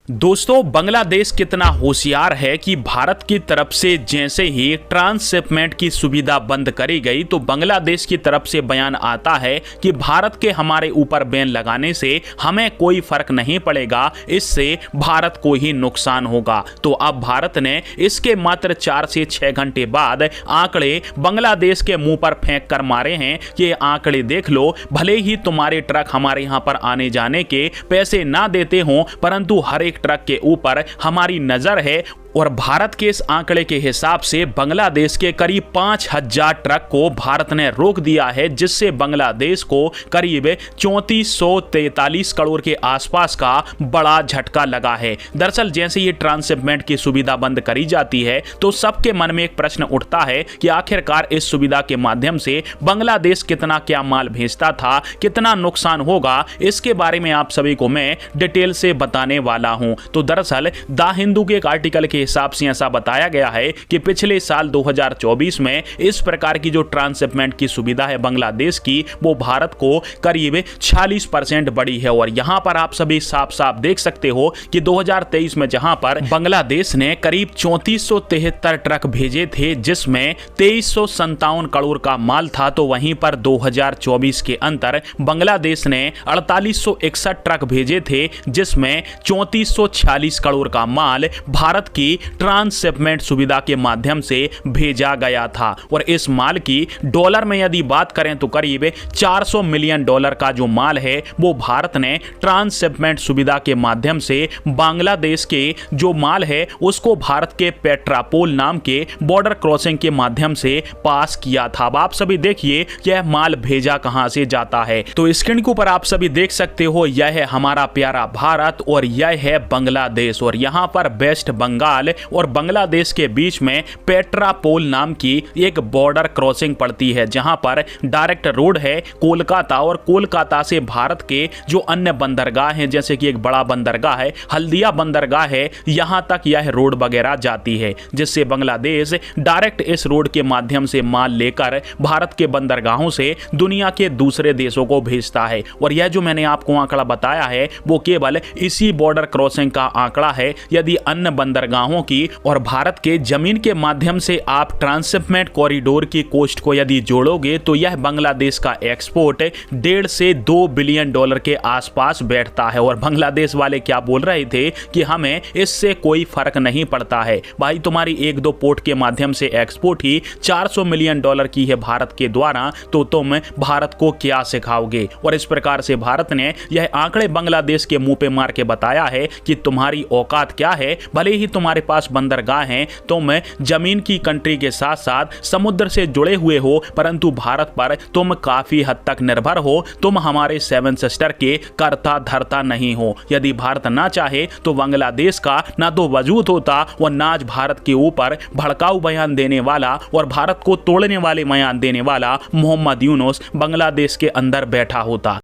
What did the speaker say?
दोस्तों, बांग्लादेश कितना होशियार है कि भारत की तरफ से जैसे ही ट्रांसशिपमेंट की सुविधा बंद करी गई तो बांग्लादेश की तरफ से बयान आता है कि भारत के हमारे ऊपर बैन लगाने से हमें कोई फर्क नहीं पड़ेगा, इससे भारत को ही नुकसान होगा। तो अब भारत ने इसके मात्र 4 से 6 घंटे बाद आंकड़े बांग्लादेश के मुंह पर फेंक कर मारे हैं कि आंकड़े देख लो, भले ही तुम्हारे ट्रक हमारे यहां पर आने जाने के पैसे ना देते हों, परंतु हर एक ट्रक के ऊपर हमारी नजर है। और भारत के इस आंकड़े के हिसाब से बांग्लादेश के करीब 5000 ट्रक को भारत ने रोक दिया है, जिससे बांग्लादेश को करीब 3443 करोड़ के आसपास का बड़ा झटका लगा है। दरअसल जैसे ये ट्रांसशिपमेंट की सुविधा बंद करी जाती है तो सबके मन में एक प्रश्न उठता है कि आखिरकार इस सुविधा के माध्यम से बांग्लादेश कितना क्या माल भेजता था, कितना नुकसान होगा, इसके बारे में आप सभी को मैं डिटेल से बताने वाला हूं। तो दरअसल द हिंदू के एक आर्टिकल के हिसाब से ऐसा बताया गया है कि पिछले साल 2024 में इस प्रकार की जो ट्रांसशिपमेंट की सुविधा है बांग्लादेश की, वो भारत को करीब 46% बढ़ी है। और यहां पर आप सभी साफ साफ देख सकते हो कि 2023 में जहां पर बांग्लादेश ने करीब 3473 ट्रक भेजे थे, जिसमें 2357 करोड़ का माल था, तो वहीं पर 2024 के अंतर बांग्लादेश ने 4861 ट्रक भेजे थे, जिसमें 3446 करोड़ का माल भारत की ट्रांसशिपमेंट सुविधा के माध्यम से भेजा गया था। और इस माल की डॉलर में यदि बात करें तो करीब 400 मिलियन डॉलर का जो माल है वो भारत ने ट्रांसशिपमेंट सुविधा के माध्यम से बांग्लादेश के जो माल है उसको भारत के पेट्रापोल नाम के बॉर्डर क्रॉसिंग के माध्यम से पास किया था। अब आप सभी देखिए यह माल भेजा कहां से जाता है। तो स्क्रीन के ऊपर आप सभी देख सकते हो, यह है हमारा प्यारा भारत और यह है बांग्लादेश। और यहां पर वेस्ट बंगाल और बांग्लादेश के बीच में पेट्रापोल नाम की एक बॉर्डर क्रॉसिंग पड़ती है, जहां पर डायरेक्ट रोड है कोलकाता, और कोलकाता से भारत के जो अन्य बंदरगाह हैं, जैसे कि एक बड़ा बंदरगाह है हल्दिया बंदरगाह है, यहां तक यह रोड वगैरह जाती है, जिससे बांग्लादेश डायरेक्ट इस रोड के माध्यम से माल लेकर भारत के बंदरगाहों से दुनिया के दूसरे देशों को भेजता है। और यह जो मैंने आपको आंकड़ा बताया है वो केवल इसी बॉर्डर क्रॉसिंग का आंकड़ा है। यदि अन्य बंदरगाहों की और भारत के जमीन के माध्यम से आप ट्रांसशिपमेंट कॉरिडोर की कॉस्ट को यदि जोड़ोगे तो यह बांग्लादेश का एक्सपोर्ट 1.5 से 2 बिलियन डॉलर के आसपास बैठता है। और बांग्लादेश वाले क्या बोल रहे थे कि हमें इससे कोई फर्क नहीं पड़ता है, भाई तुम्हारी 1-2 पोर्ट के माध्यम से एक्सपोर्ट ही 400 मिलियन डॉलर की है भारत के द्वारा, तो तुम भारत को क्या सिखाओगे। और इस प्रकार से भारत ने यह आंकड़े बांग्लादेश के मुंह पे मार के बताया है कि तुम्हारी औकात क्या है, भले ही तुम्हारे पास बंदरगाह हैं, तुम जमीन की कंट्री के साथ साथ समुद्र से जुड़े हुए हो, परंतु भारत पर तुम काफी हद तक निर्भर हो, तुम हमारे 7 सिस्टर के करता धरता नहीं हो। यदि भारत ना चाहे तो बांग्लादेश का ना तो वजूद होता और ना आज भारत के ऊपर भड़काऊ बयान देने वाला और भारत को तोड़ने वाले बयान देने वाला मोहम्मद यूनुस बांग्लादेश के अंदर बैठा होता।